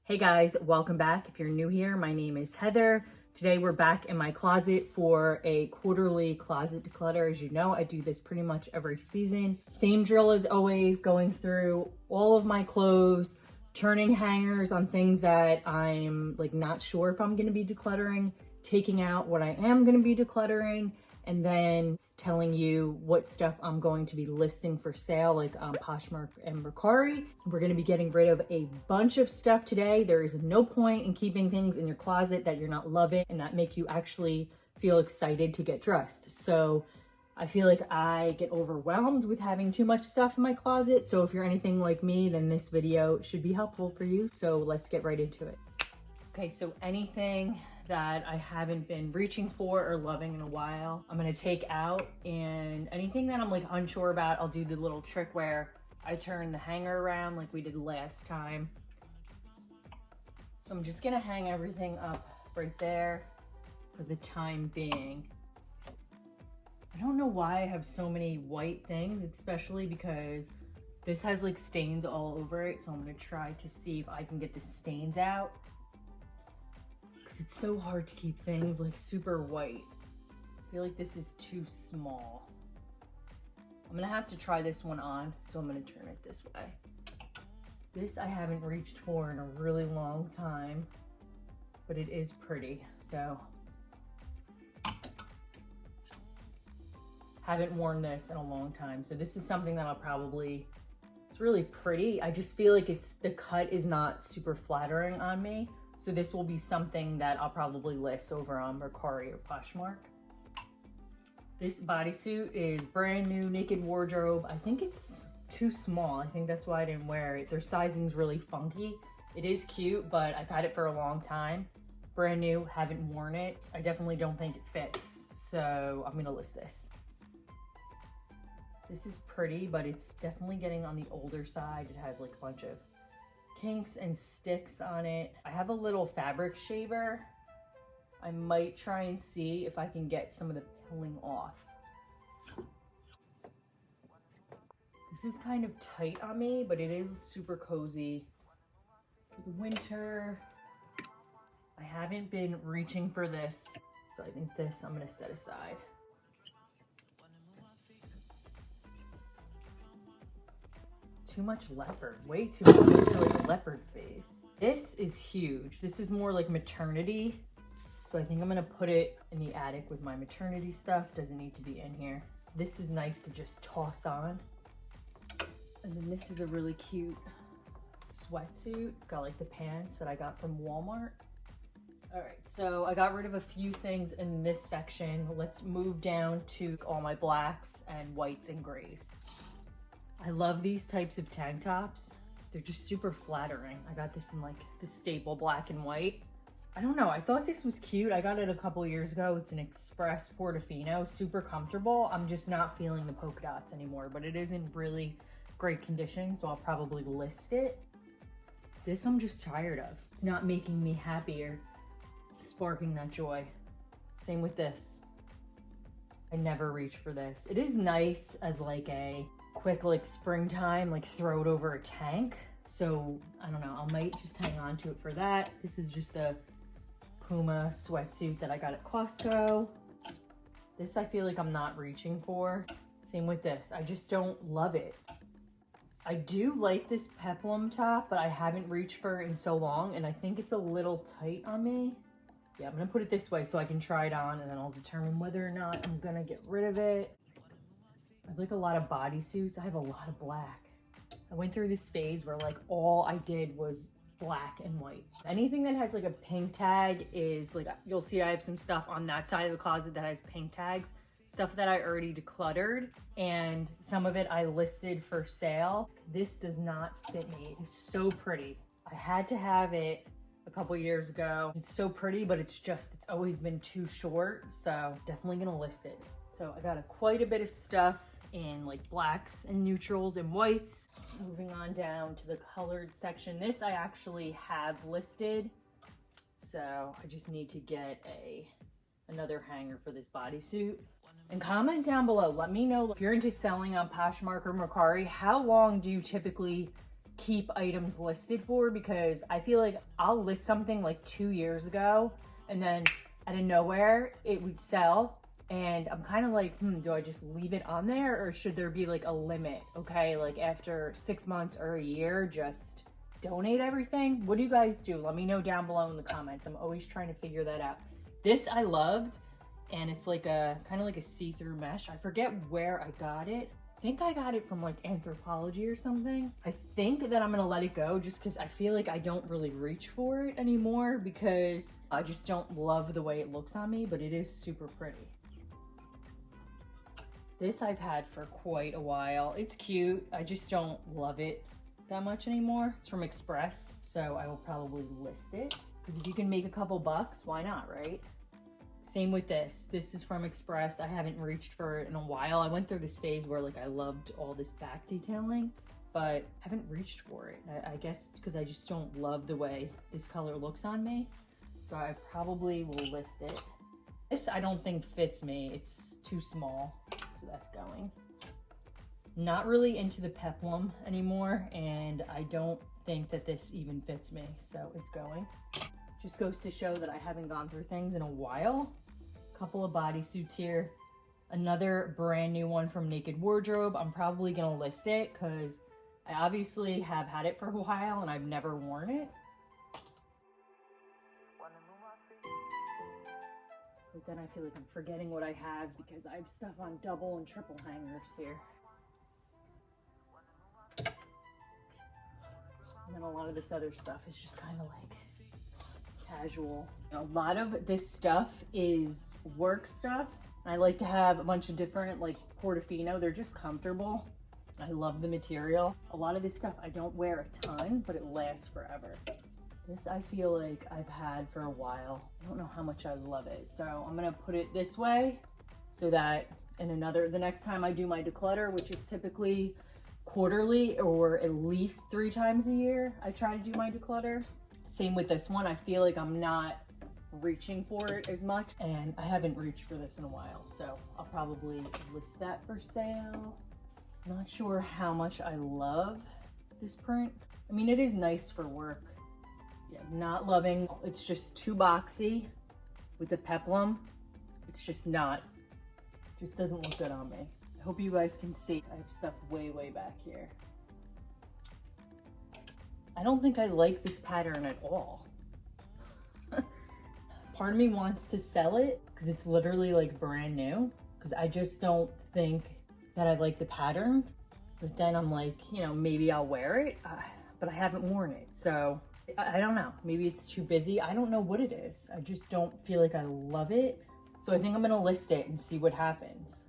Hey guys, welcome back. If you're new here, my name is Heather. Today we're back in my closet for a quarterly closet declutter. As you know, I do this pretty much every season. Same drill as always, going through all of my clothes, turning hangers on things that I'm not sure if I'm gonna be decluttering, taking out what I am gonna be decluttering, and then telling you what stuff I'm going to be listing for sale, like Poshmark and Mercari. We're gonna be getting rid of a bunch of stuff today. There is no point in keeping things in your closet that you're not loving and that make you actually feel excited to get dressed. So I feel like I get overwhelmed with having too much stuff in my closet. So if you're anything like me, then this video should be helpful for you. So let's get right into it. Okay, so anything that I haven't been reaching for or loving in a while, I'm gonna take out, and anything that I'm unsure about, I'll do the little trick where I turn the hanger around like we did last time. So I'm just gonna hang everything up right there for the time being. I don't know why I have so many white things, especially because this has stains all over it. So I'm gonna try to see if I can get the stains out. It's so hard to keep things super white. I feel like this is too small. I'm gonna have to try this one on, so I'm gonna turn it this way. This I haven't reached for in a really long time, but it is pretty, so. Haven't worn this in a long time, so this is something that I'll probably, it's really pretty. I just feel like the cut is not super flattering on me. So this will be something that I'll probably list over on Mercari or Poshmark. This bodysuit is brand new, naked wardrobe. I think it's too small. I think that's why I didn't wear it. Their sizing's really funky. It is cute, but I've had it for a long time. Brand new, haven't worn it. I definitely don't think it fits. So I'm gonna list this. This is pretty, but it's definitely getting on the older side. It has a bunch of kinks and sticks on it. I have a little fabric shaver. I might try and see if I can get some of the pilling off. This is kind of tight on me, but it is super cozy for the winter. I haven't been reaching for this, so I think this I'm gonna set aside. Too much leopard, way too much. I feel like a leopard face. This is huge. This is more like maternity. So I think I'm gonna put it in the attic with my maternity stuff. Doesn't need to be in here. This is nice to just toss on. And then this is a really cute sweatsuit. It's got the pants that I got from Walmart. All right, so I got rid of a few things in this section. Let's move down to all my blacks and whites and grays. I love these types of tank tops. They're just super flattering. I got this in the staple black and white. I don't know, I thought this was cute. I got it a couple years ago. It's an Express Portofino, super comfortable. I'm just not feeling the polka dots anymore, but it is in really great condition, so I'll probably list it. This I'm just tired of. It's not making me happy or sparking that joy. Same with this. I never reach for this. It is nice as a quick springtime, throw it over a tank. So I don't know, I might just hang on to it for that. This is just a Puma sweatsuit that I got at Costco. This I feel like I'm not reaching for. Same with this, I just don't love it. I do like this peplum top, but I haven't reached for it in so long, and I think it's a little tight on me. Yeah, I'm gonna put it this way so I can try it on, and then I'll determine whether or not I'm gonna get rid of it. I like a lot of bodysuits. I have a lot of black. I went through this phase where all I did was black and white. Anything that has a pink tag is you'll see I have some stuff on that side of the closet that has pink tags, stuff that I already decluttered, and some of it I listed for sale. This does not fit me. It's so pretty. I had to have it a couple years ago. It's so pretty, but it's always been too short, so definitely gonna list it. So I got quite a bit of stuff in blacks and neutrals and whites. Moving on down to the colored section. This I actually have listed, so I just need to get another hanger for this bodysuit. And comment down below, let me know if you're into selling on Poshmark or Mercari, how long do you typically keep items listed for, because I feel like I'll list something like 2 years ago and then out of nowhere it would sell. And I'm kind of like, do I just leave it on there, or should there be like a limit? Okay, like after 6 months or a year, just donate everything. What do you guys do? Let me know down below in the comments. I'm always trying to figure that out. This I loved, and it's like a kind of like a see-through mesh. I forget where I got it. I think I got it from like Anthropologie or something. I think that I'm gonna let it go just because I feel like I don't really reach for it anymore, because I just don't love the way it looks on me, but it is super pretty. This I've had for quite a while. It's cute. I just don't love it that much anymore. It's from Express, so I will probably list it, because if you can make a couple bucks, why not, right? Same with this. This is from Express. I haven't reached for it in a while. I went through this phase where like I loved all this back detailing, but haven't reached for it. I guess it's because I just don't love the way this color looks on me, so I probably will list it. This I don't think fits me. It's too small, so that's going. Not really into the peplum anymore, and I don't think that this even fits me, so it's going. Just goes to show that I haven't gone through things in a while. Couple of bodysuits here. Another brand new one from Naked Wardrobe. I'm probably gonna list it because I obviously have had it for a while and I've never worn it. But then I feel like I'm forgetting what I have because I have stuff on double and triple hangers here. And then a lot of this other stuff is just kind of like casual. A lot of this stuff is work stuff. I like to have a bunch of different like Portofino. They're just comfortable. I love the material. A lot of this stuff I don't wear a ton, but it lasts forever. This I feel like I've had for a while. I don't know how much I love it. So I'm gonna put it this way so that the next time I do my declutter, which is typically quarterly or at least 3 times a year, I try to do my declutter. Same with this one. I feel like I'm not reaching for it as much, and I haven't reached for this in a while, so I'll probably list that for sale. Not sure how much I love this print. I mean, it is nice for work. Yeah, not loving. It's just too boxy with the peplum. It's just doesn't look good on me. I hope you guys can see. I have stuff way back here. I don't think I like this pattern at all. Part of me wants to sell it because it's literally like brand new, because I just don't think that I like the pattern. But then I'm like, you know, maybe I'll wear it, but I haven't worn it. So I don't know, maybe it's too busy. I don't know what it is. I just don't feel like I love it. So I think I'm gonna list it and see what happens.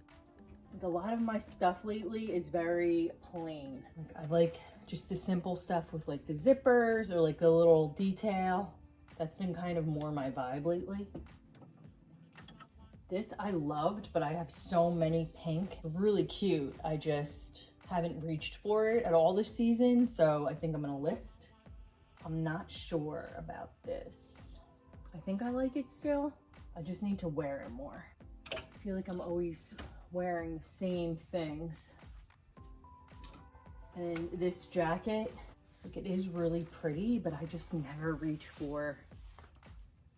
Like, a lot of my stuff lately is very plain. Like, I like just the simple stuff with like the zippers or like the little detail. That's been kind of more my vibe lately. This I loved, but I have so many pink. Really cute. I just haven't reached for it at all this season, so I think I'm gonna list. I'm not sure about this. I think I like it still. I just need to wear it more. I feel like I'm always wearing the same things. And this jacket, like, it is really pretty, but I just never reach for,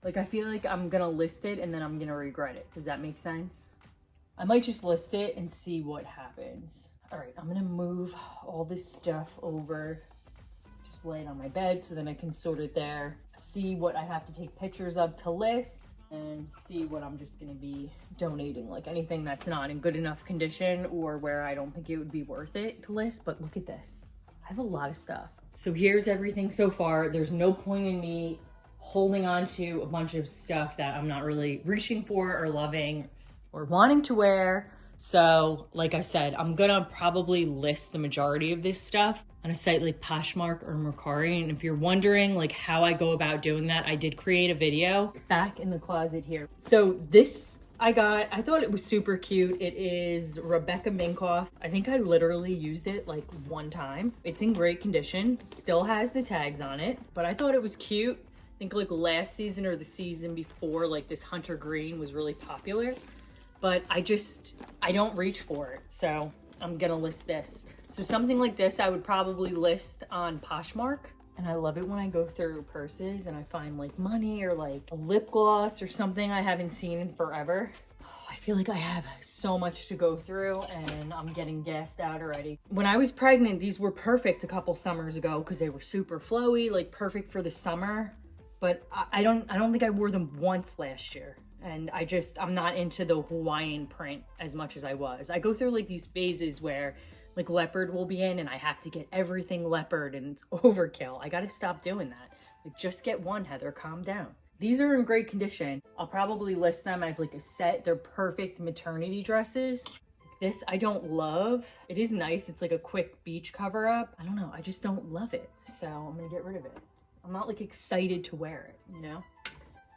like, I feel like I'm gonna list it and then I'm gonna regret it. Does that make sense? I might just list it and see what happens. All right, I'm gonna move all this stuff over, just lay it on my bed so then I can sort it there, see what I have to take pictures of to list, and see what I'm just gonna be donating, like anything that's not in good enough condition or where I don't think it would be worth it to list. But look at this. I have a lot of stuff. So here's everything so far. There's no point in me holding on to a bunch of stuff that I'm not really reaching for or loving or wanting to wear. So like I said, I'm gonna probably list the majority of this stuff on a site like Poshmark or Mercari. And if you're wondering like how I go about doing that, I did create a video back in the closet here. So this I thought it was super cute. It is Rebecca Minkoff. I think I literally used it like one time. It's in great condition, still has the tags on it, but I thought it was cute. I think like last season or the season before, like this hunter green was really popular, but I don't reach for it. So I'm gonna list this. So something like this I would probably list on Poshmark. And I love it when I go through purses and I find like money or like a lip gloss or something I haven't seen in forever. I feel like I have so much to go through and I'm getting gassed out already. When I was pregnant, these were perfect a couple summers ago because they were super flowy, like perfect for the summer. But I don't think I wore them once last year. And I'm not into the Hawaiian print as much as I was. I go through like these phases where like leopard will be in and I have to get everything leopard and it's overkill. I gotta stop doing that. Like just get one, Heather, calm down. These are in great condition. I'll probably list them as like a set. They're perfect maternity dresses. This I don't love. It is nice. It's like a quick beach cover up. I don't know. I just don't love it. So I'm gonna get rid of it. I'm not like excited to wear it, you know?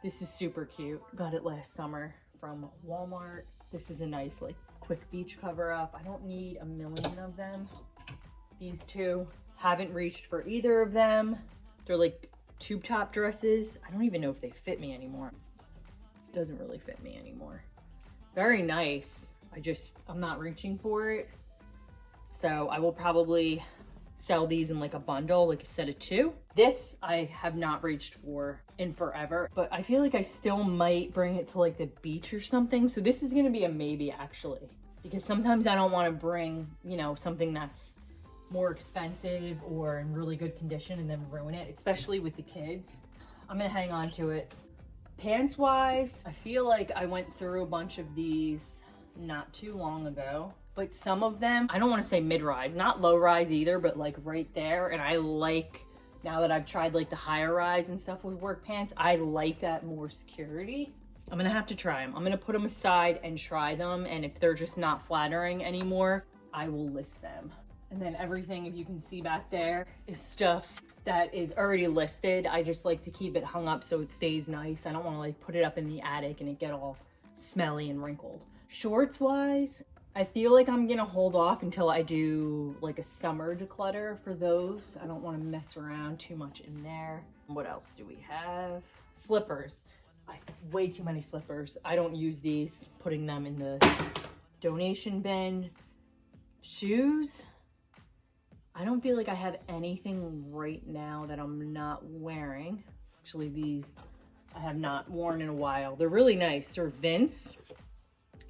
This is super cute. Got it last summer from Walmart. This is a nice like quick beach cover up. I don't need a million of them. These two, haven't reached for either of them. They're like tube top dresses. I don't even know if they fit me anymore. Doesn't really fit me anymore. Very nice. I'm not reaching for it. So I will probably sell these in like a bundle, like a set of 2. This I have not reached for in forever, but I feel like I still might bring it to like the beach or something. So this is gonna be a maybe actually, because sometimes I don't wanna bring, you know, something that's more expensive or in really good condition and then ruin it, especially with the kids. I'm gonna hang on to it. Pants wise, I feel like I went through a bunch of these not too long ago. But some of them, I don't want to say mid-rise, not low-rise either, but like right there. And I like, now that I've tried like the higher rise and stuff with work pants, I like that more security. I'm going to have to try them. I'm going to put them aside and try them. And if they're just not flattering anymore, I will list them. And then everything, if you can see back there, is stuff that is already listed. I just like to keep it hung up so it stays nice. I don't want to like put it up in the attic and it get all smelly and wrinkled. Shorts wise, I feel like I'm gonna hold off until I do like a summer declutter for those. I don't want to mess around too much in there. What else do we have? Slippers. I have way too many slippers. I don't use these, putting them in the donation bin. Shoes. I don't feel like I have anything right now that I'm not wearing. Actually, these I have not worn in a while. They're really nice. They're Vince.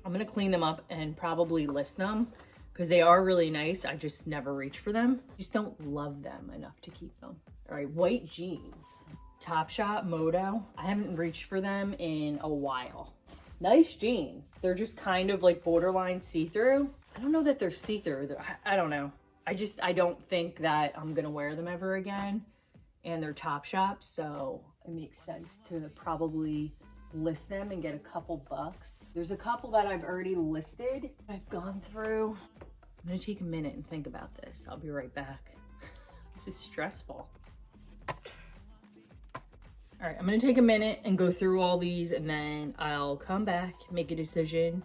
I'm gonna clean them up and probably list them because they are really nice. I just never reach for them. Just don't love them enough to keep them. All right, white jeans. Topshop, Moto. I haven't reached for them in a while. Nice jeans. They're just kind of like borderline see-through. I don't know that they're see-through. I don't know. I don't think that I'm gonna wear them ever again. And they're Topshop, so it makes sense to probably list them and get a couple bucks. There's a couple that I've already listed. I've gone through. I'm gonna take a minute and think about this. I'll be right back. This is stressful. All right, I'm gonna take a minute and go through all these and then I'll come back, make a decision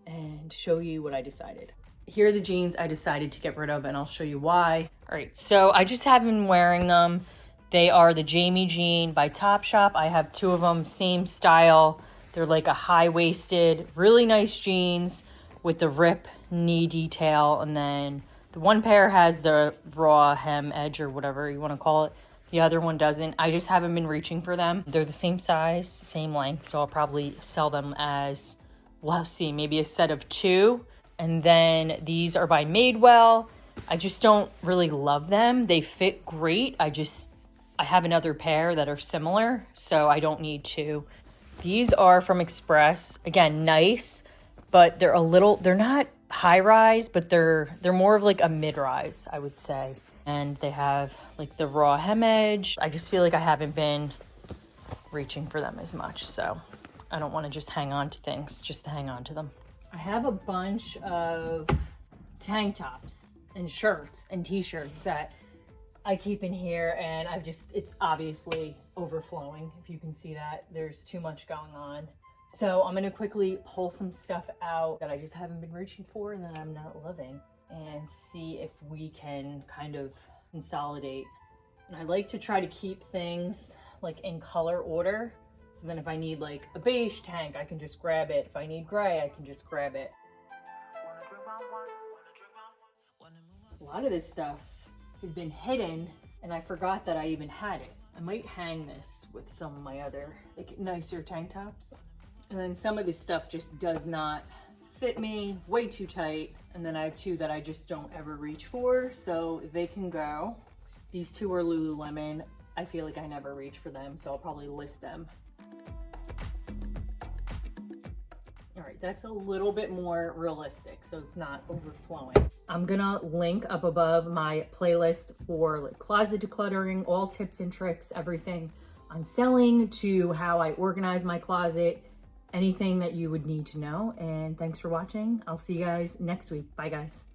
and show you what I decided. Here are the jeans I decided to get rid of and I'll show you why. All right, so I just have been wearing them. They are the Jamie Jean by Topshop. I have 2 of them, same style. They're like a high-waisted, really nice jeans with the rip knee detail. And then the one pair has the raw hem edge or whatever you want to call it. The other one doesn't. I just haven't been reaching for them. They're the same size, same length. So I'll probably sell them as, well, see, maybe a set of 2. And then these are by Madewell. I just don't really love them. They fit great. I have another pair that are similar, so I don't need 2. These are from Express. Again, nice, but they're not high rise, but they're more of like a mid rise, I would say. And they have like the raw hem edge. I just feel like I haven't been reaching for them as much, so I don't want to just hang on to things just to hang on to them. I have a bunch of tank tops and shirts and t-shirts that I keep in here, and it's obviously overflowing. If you can see that, there's too much going on. So I'm gonna quickly pull some stuff out that I just haven't been reaching for and that I'm not loving, and see if we can kind of consolidate. And I like to try to keep things like in color order. So then if I need like a beige tank, I can just grab it. If I need gray, I can just grab it. lot of this stuff has been hidden and I forgot that I even had it. I might hang this with some of my other like nicer tank tops. And then some of this stuff just does not fit me, way too tight. And then I have two that I just don't ever reach for, so they can go. These two are Lululemon. I feel like I never reach for them, so I'll probably list them. All right, that's a little bit more realistic, so it's not overflowing. I'm gonna link up above my playlist for like closet decluttering, all tips and tricks, everything on selling to how I organize my closet, anything that you would need to know. And thanks for watching. I'll see you guys next week. Bye guys.